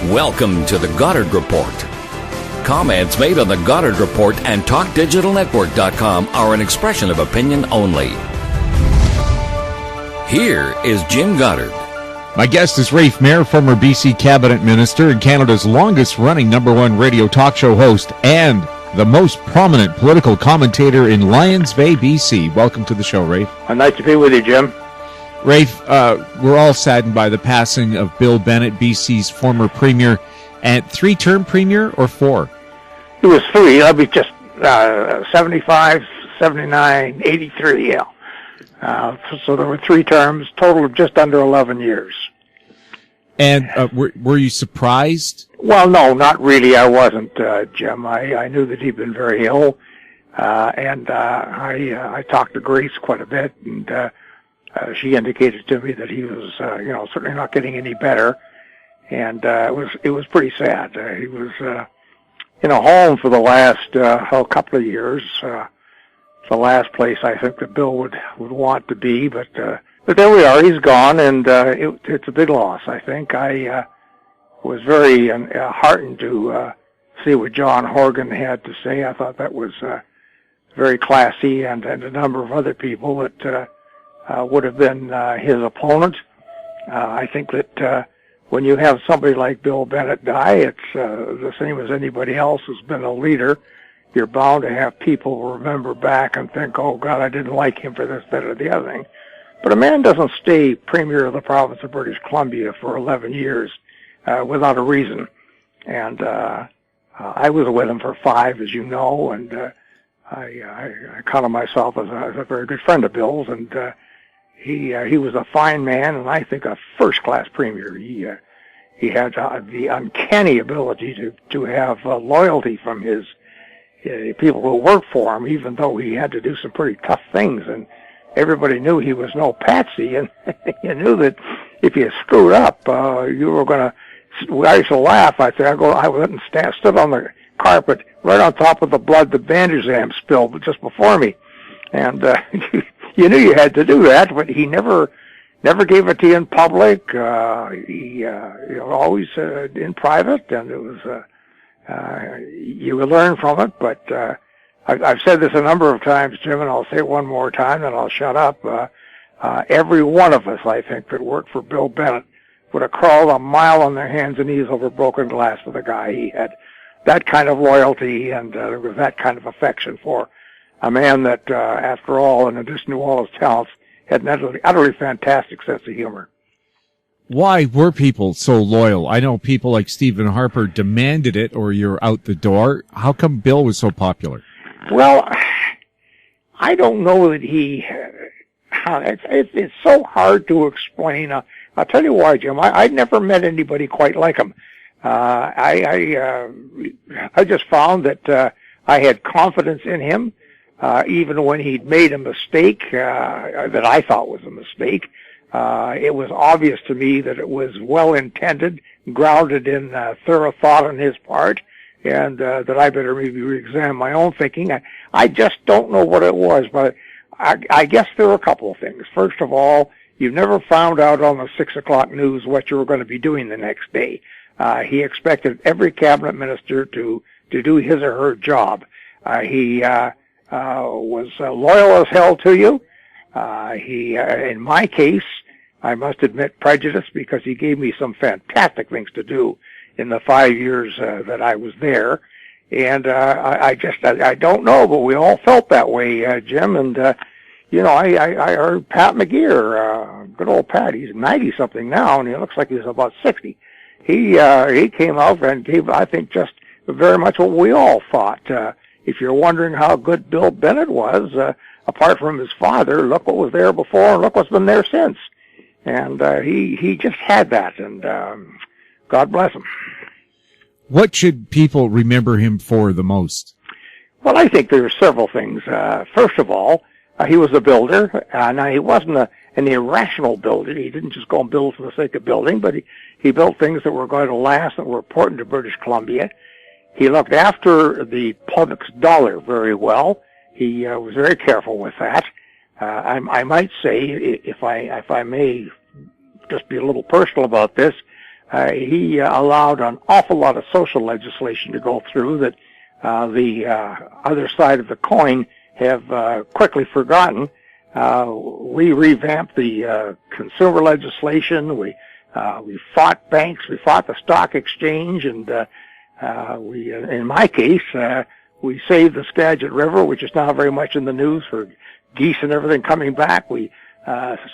Welcome to the Goddard Report. Comments made on the Goddard Report and TalkDigitalNetwork.com are an expression of opinion only. Here is Jim Goddard. My guest is Rafe Mair, former BC Cabinet Minister and Canada's longest-running #1 radio talk show host and the most prominent political commentator in Lions Bay, BC. Welcome to the show, Rafe. Nice to be with you, Jim. Rafe, we're all saddened by the passing of Bill Bennett, BC's former premier, and three-term premier or four? It was three. I'll be just 75, 79, 83, yeah. So there were three terms, total of just under 11 years. And were you surprised? Well, no, not really. I wasn't, Jim. I knew that he'd been very ill, and I talked to Grace quite a bit, and she indicated to me that he was, certainly not getting any better, and it was pretty sad. He was, home for the last couple of years. The last place I think that Bill would want to be, but there we are. He's gone, and it's a big loss. I think I was very heartened to see what John Horgan had to say. I thought that was very classy, and a number of other people that would have been his opponent. I think that when you have somebody like Bill Bennett die, it's the same as anybody else who's been a leader. You're bound to have people remember back and think, oh, God, I didn't like him for this, that, or the other thing. But a man doesn't stay Premier of the province of British Columbia for 11 years without a reason. And I was with him for 5, as you know, and I count myself as a very good friend of Bill's, and he was a fine man, and I think a first-class Premier. He had the uncanny ability to have loyalty from his people who worked for him, even though he had to do some pretty tough things, and everybody knew he was no patsy, and you knew that if you screwed up, you were going to. I used to laugh. I went and stood on the carpet right on top of the blood the bandage jam spilled just before me, and you knew you had to do that, but he never gave it to you in public. He always in private, and it was. You will learn from it, but I've said this a number of times, Jim, and I'll say it one more time, then I'll shut up. Every one of us, I think, that worked for Bill Bennett would have crawled a mile on their hands and knees over broken glass for the guy. He had that kind of loyalty, and there was that kind of affection for a man that, after all, in addition to all his talents, had an utterly fantastic sense of humor. Why were people so loyal? I know people like Stephen Harper demanded it or you're out the door. How come Bill was so popular? Well, I don't know that it's so hard to explain. I'll tell you why, Jim. I'd never met anybody quite like him. I just found that I had confidence in him, even when he'd made a mistake that I thought was a mistake. It was obvious to me that it was well-intended, grounded in thorough thought on his part, and that I better maybe re-examine my own thinking. I just don't know what it was, but I guess there were a couple of things. First of all, you never found out on the 6 o'clock news what you were going to be doing the next day. He expected every cabinet minister to do his or her job. He was loyal as hell to you. In my case, I must admit prejudice, because he gave me some fantastic things to do in the 5 years that I was there. And I don't know, but we all felt that way, Jim. And, I heard Pat McGeer, good old Pat, he's 90-something now, and he looks like he's about 60. He came out and gave, I think, just very much what we all thought. If you're wondering how good Bill Bennett was, apart from his father, look what was there before and look what's been there since. And he just had that, and God bless him. What should people remember him for the most? Well, I think there are several things. First of all, he was a builder. Now, he wasn't an irrational builder. He didn't just go and build for the sake of building, but he built things that were going to last and were important to British Columbia. He looked after the public's dollar very well. He was very careful with that. I might say, if I may just be a little personal about this, he allowed an awful lot of social legislation to go through that the other side of the coin have quickly forgotten. We revamped the consumer legislation. We fought banks. We fought the stock exchange, and we, in my case, we saved the Skagit River, which is now very much in the news for geese and everything coming back. We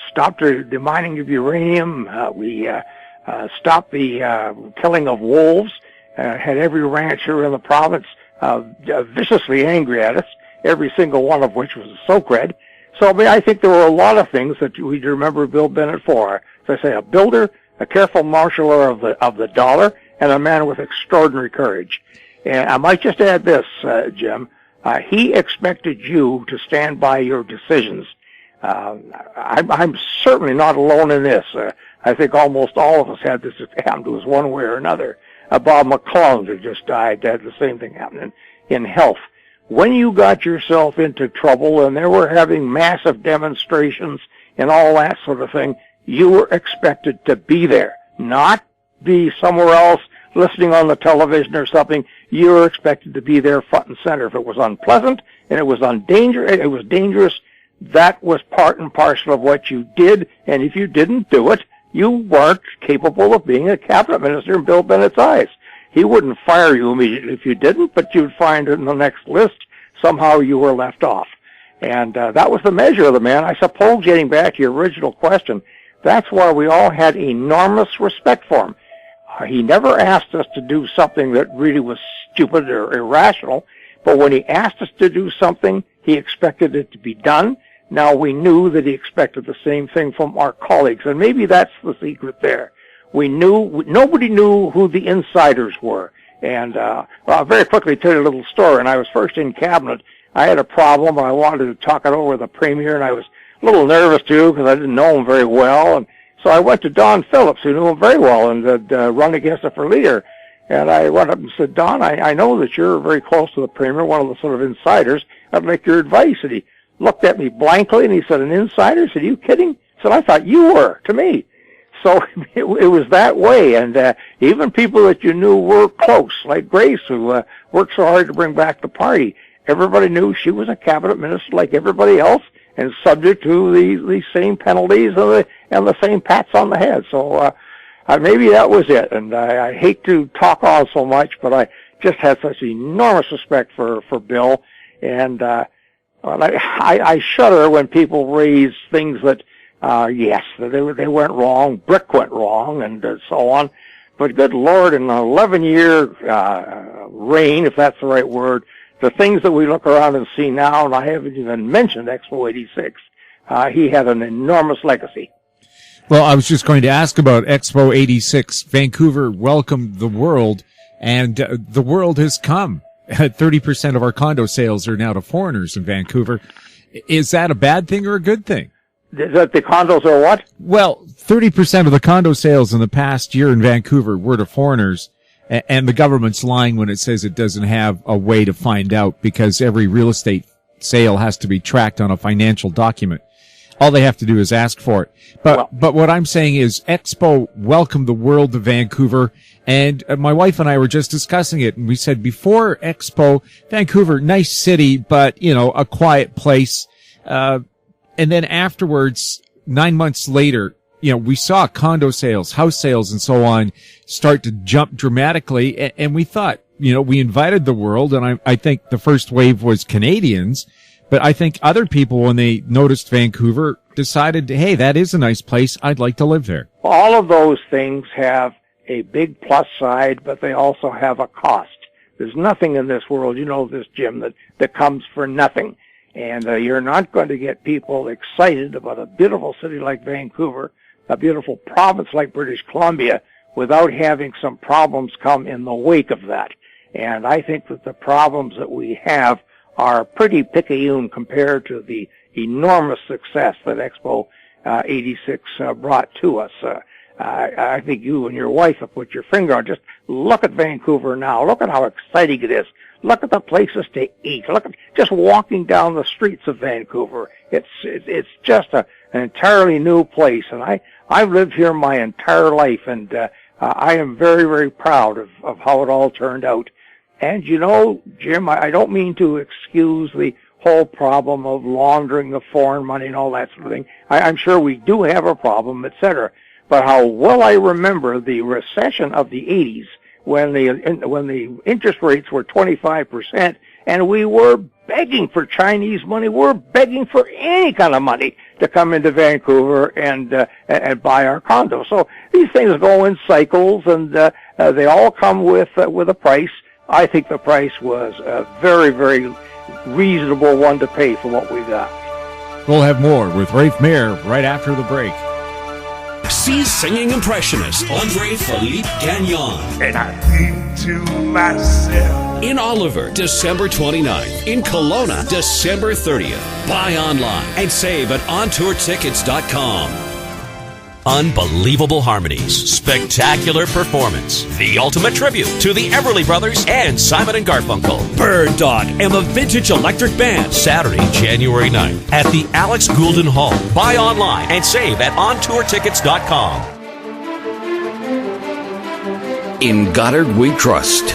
stopped the mining of uranium. We stopped the killing of wolves. Had every rancher in the province viciously angry at us, every single one of which was a soak-red. So I think there were a lot of things that we'd remember Bill Bennett for. As I say, a builder, a careful marshaller of the dollar, and a man with extraordinary courage. And I might just add this, Jim. He expected you to stand by your decisions. I'm certainly not alone in this. I think almost all of us had this happen to us one way or another. Bob McClellan, who just died, had the same thing happen in health. When you got yourself into trouble and they were having massive demonstrations and all that sort of thing, you were expected to be there, not be somewhere else listening on the television or something. You were expected to be there front and center. If it was unpleasant and it was dangerous, that was part and parcel of what you did. And if you didn't do it, you weren't capable of being a cabinet minister in Bill Bennett's eyes. He wouldn't fire you immediately if you didn't, but you'd find in the next list somehow you were left off. And that was the measure of the man. I suppose, getting back to your original question, that's why we all had enormous respect for him. He never asked us to do something that really was stupid or irrational, but when he asked us to do something, he expected it to be done. Now, we knew that he expected the same thing from our colleagues, and maybe that's the secret there. Nobody knew who the insiders were. And I'll very quickly tell you a little story. When I was first in cabinet, I had a problem. I wanted to talk it over with the premier, and I was a little nervous, too, because I didn't know him very well. And so I went to Don Phillips, who knew him very well, and had run against him for leader. And I went up and said, Don, I know that you're very close to the premier, one of the sort of insiders. I'd like your advice. And he looked at me blankly, and he said, an insider? I said, are you kidding? He said, I thought you were, to me. So it was that way, and even people that you knew were close, like Grace, who worked so hard to bring back the party. Everybody knew she was a cabinet minister like everybody else, and subject to the same penalties and the same pats on the head. So maybe that was it. And I hate to talk on so much, but I just had such enormous respect for Bill, and I shudder when people raise things that. Yes, they went wrong, Brick went wrong, and so on. But good Lord, in an 11-year reign, if that's the right word, the things that we look around and see now, and I haven't even mentioned Expo 86, he had an enormous legacy. Well, I was just going to ask about Expo 86. Vancouver welcomed the world, and the world has come. 30% of our condo sales are now to foreigners in Vancouver. Is that a bad thing or a good thing? That the condos are what? Well, 30% of the condo sales in the past year in Vancouver were to foreigners, and the government's lying when it says it doesn't have a way to find out because every real estate sale has to be tracked on a financial document. All they have to do is ask for it. But what I'm saying is Expo welcomed the world to Vancouver, and my wife and I were just discussing it, and we said before Expo, Vancouver, nice city, but, a quiet place. And then afterwards, 9 months later, we saw condo sales, house sales, and so on start to jump dramatically. And we thought, we invited the world, and I think the first wave was Canadians. But I think other people, when they noticed Vancouver, decided, hey, that is a nice place. I'd like to live there. All of those things have a big plus side, but they also have a cost. There's nothing in this world, this, Jim, that comes for nothing. And you're not going to get people excited about a beautiful city like Vancouver, a beautiful province like British Columbia, without having some problems come in the wake of that. And I think that the problems that we have are pretty picayune compared to the enormous success that Expo 86 brought to us. I think you and your wife have put your finger on. Just look at Vancouver now. Look at how exciting it is. Look at the places to eat. Look at just walking down the streets of Vancouver. It's just an entirely new place. And I've lived here my entire life, and I am very, very proud of how it all turned out. And you know, Jim, I don't mean to excuse the whole problem of laundering of foreign money and all that sort of thing. I'm sure we do have a problem, etc. But how well I remember the recession of the 80s when the interest rates were 25%, and we were begging for Chinese money. We're begging for any kind of money to come into Vancouver and buy our condo. So these things go in cycles, and they all come with a price. I think the price was a very, very reasonable one to pay for what we got. We'll have more with Rafe Mair right after the break. See singing impressionist Andre Philippe Gagnon. And I think to myself. In Oliver, December 29th. In Kelowna, December 30th. Buy online and save at ontourtickets.com. Unbelievable harmonies, spectacular performance, the ultimate tribute to the Everly Brothers and Simon and Garfunkel. Bird Dog and the Vintage Electric Band, Saturday, January 9th at the Alex Goulden Hall. Buy online and save at ontourtickets.com. In Goddard we trust.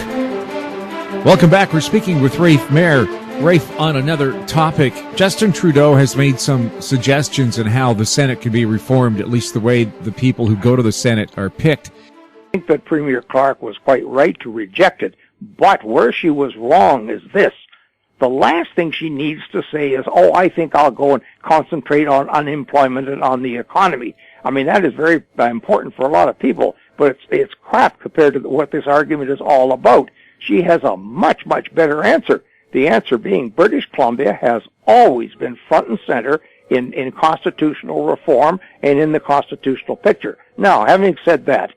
Welcome back. We're speaking with Rafe Mair. Rafe, on another topic, Justin Trudeau has made some suggestions on how the Senate can be reformed, at least the way the people who go to the Senate are picked. I think that Premier Clark was quite right to reject it, but where she was wrong is this. The last thing she needs to say is, oh, I think I'll go and concentrate on unemployment and on the economy. I mean, that is very important for a lot of people, but it's crap compared to what this argument is all about. She has a much, much better answer. The answer being British Columbia has always been front and center in constitutional reform and in the constitutional picture. Now, having said that,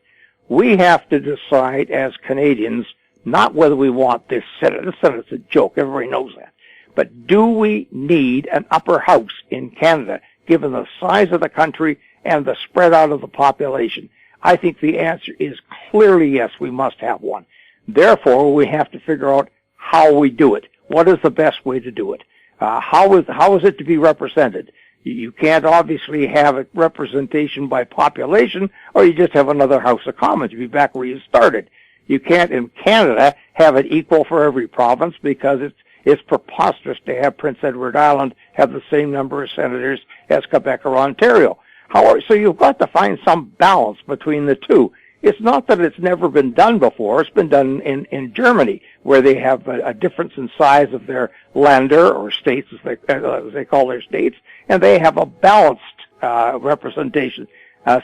we have to decide as Canadians not whether we want this Senate. The Senate's a joke. Everybody knows that. But do we need an upper house in Canada, given the size of the country and the spread out of the population? I think the answer is clearly yes, we must have one. Therefore, we have to figure out how we do it. What is the best way to do it? How is it to be represented? You can't obviously have a representation by population, or you just have another House of Commons. You'd be back where you started. You can't in Canada have it equal for every province because it's preposterous to have Prince Edward Island have the same number of senators as Quebec or Ontario. However, so you've got to find some balance between the two. It's not that it's never been done before. It's been done in Germany, where they have a difference in size of their Länder, or states as they call their states, and they have a balanced representation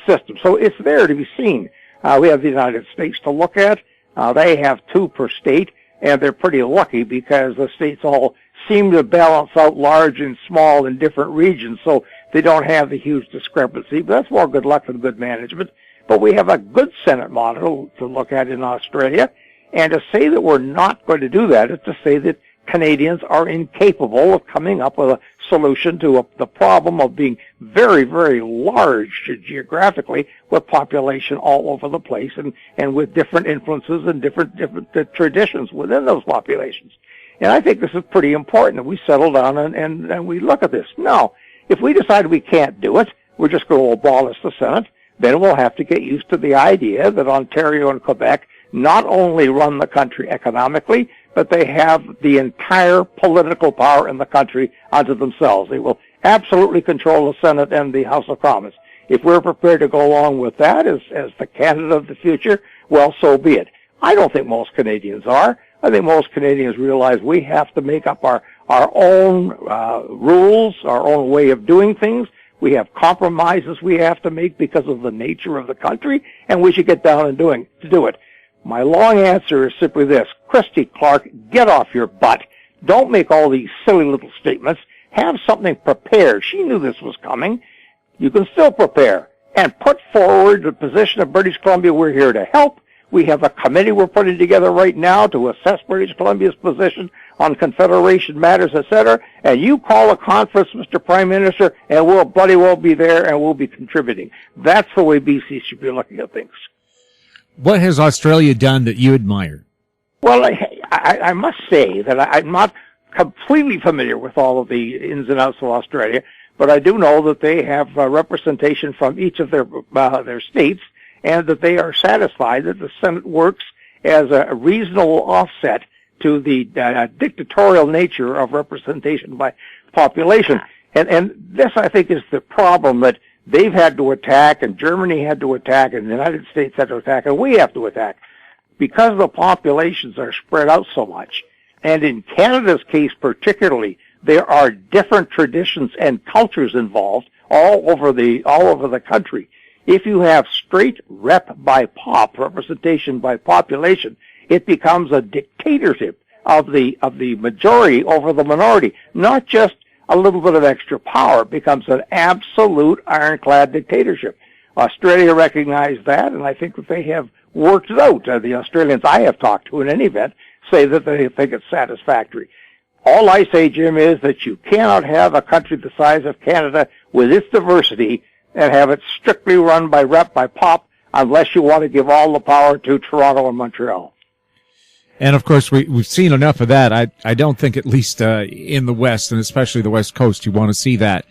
system. So it's there to be seen. We have the United States to look at. They have 2 per state, and they're pretty lucky because the states all seem to balance out large and small in different regions, so they don't have the huge discrepancy. But that's more good luck than good management. But we have a good Senate model to look at in Australia, and to say that we're not going to do that is to say that Canadians are incapable of coming up with a solution to the problem of being very, very large geographically, with population all over the place and with different influences and different traditions within those populations. And I think this is pretty important that we settle down and we look at this. Now, if we decide we can't do it, we're just going to abolish the Senate, then we'll have to get used to the idea that Ontario and Quebec not only run the country economically, but they have the entire political power in the country unto themselves. They will absolutely control the Senate and the House of Commons. If we're prepared to go along with that as the Canada of the future, well, so be it. I don't think most Canadians are. I think most Canadians realize we have to make up our own rules, our own way of doing things. We have compromises we have to make because of the nature of the country, and we should get down and do it. My long answer is simply this. Christy Clark, get off your butt. Don't make all these silly little statements. Have something prepared. She knew this was coming. You can still prepare and put forward the position of British Columbia. We're here to help. We have a committee we're putting together right now to assess British Columbia's position on Confederation matters, etc. And you call a conference, Mr. Prime Minister, and we'll bloody well be there and we'll be contributing. That's the way BC should be looking at things. What has Australia done that you admire? Well, I must say that I'm not completely familiar with all of the ins and outs of Australia, but I do know that they have representation from each of their states, and that they are satisfied that the Senate works as a reasonable offset to the dictatorial nature of representation by population. And this, I think, is the problem that they've had to attack, and Germany had to attack, and the United States had to attack, and we have to attack. Because the populations are spread out so much, and in Canada's case particularly, there are different traditions and cultures involved all over the country. If you have straight rep by pop, representation by population, it becomes a dictatorship of the majority over the minority, not just a little bit of extra power. It becomes an absolute ironclad dictatorship. Australia recognized that, and I think that they have worked it out. The Australians I have talked to in any event say that they think it's satisfactory. All I say, Jim, is that you cannot have a country the size of Canada with its diversity and have it strictly run by rep by pop unless you want to give all the power to Toronto and Montreal. And, of course, we've seen enough of that. I don't think, at least in the West, and especially the West Coast, you want to see that.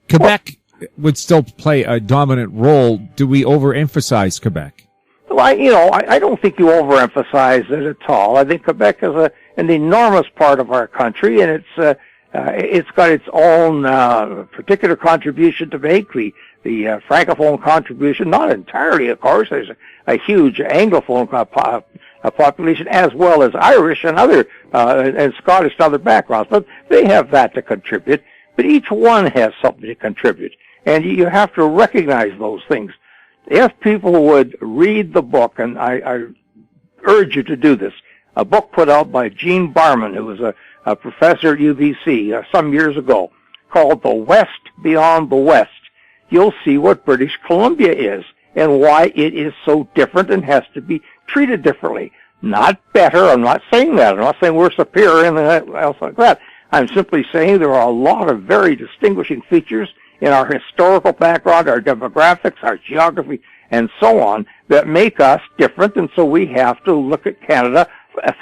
Quebec would still play a dominant role. Do we overemphasize Quebec? Well, I don't think you overemphasize it at all. I think Quebec is an enormous part of our country, and it's got its own particular contribution to make. The Francophone contribution, not entirely, of course. There's a huge Anglophone population, as well as Irish and other and Scottish and other backgrounds, but they have that to contribute. But each one has something to contribute, and you have to recognize those things. If people would read the book, and I urge you to do this, a book put out by Gene Barman, who was a professor at UBC some years ago, called The West Beyond the West, you'll see what British Columbia is and why it is so different and has to be treated differently. Not better. I'm not saying that. I'm not saying we're superior and else like that. I'm simply saying there are a lot of very distinguishing features in our historical background, our demographics, our geography, and so on that make us different, and so we have to look at Canada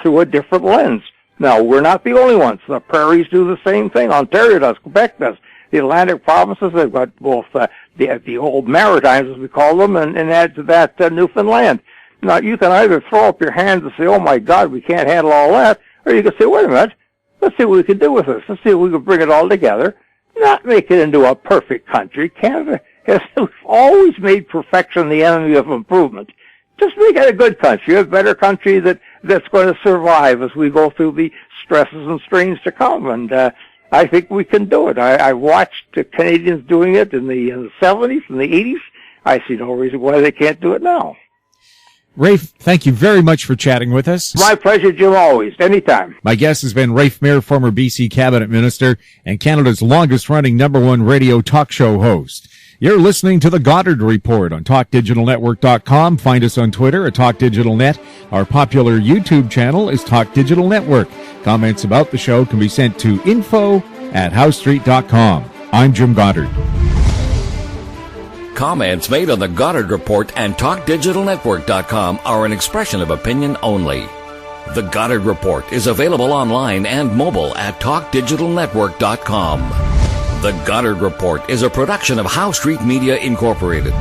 through a different lens. Now, we're not the only ones. The prairies do the same thing. Ontario does. Quebec does. The Atlantic provinces, they've got both the old Maritimes, as we call them, and add to that Newfoundland. Now, you can either throw up your hands and say, oh, my God, we can't handle all that, or you can say, wait a minute, let's see what we can do with this. Let's see if we can bring it all together, not make it into a perfect country. Canada has always made perfection the enemy of improvement. Just make it a good country, a better country that's going to survive as we go through the stresses and strains to come. And I think we can do it. I watched the Canadians doing it in the 70s and the 80s. I see no reason why they can't do it now. Rafe, thank you very much for chatting with us. My pleasure, Jim, always. Anytime. My guest has been Rafe Mair, former BC cabinet minister and Canada's longest-running #1 radio talk show host. You're listening to the Goddard Report on TalkDigitalNetwork.com. Find us on Twitter at TalkDigitalNet. Our popular YouTube channel is Talk Digital Network. Comments about the show can be sent to info@HowStreet.com. I'm Jim Goddard. Comments made on the Goddard Report and TalkDigitalNetwork.com are an expression of opinion only. The Goddard Report is available online and mobile at TalkDigitalNetwork.com. The Goddard Report is a production of How Street Media Incorporated.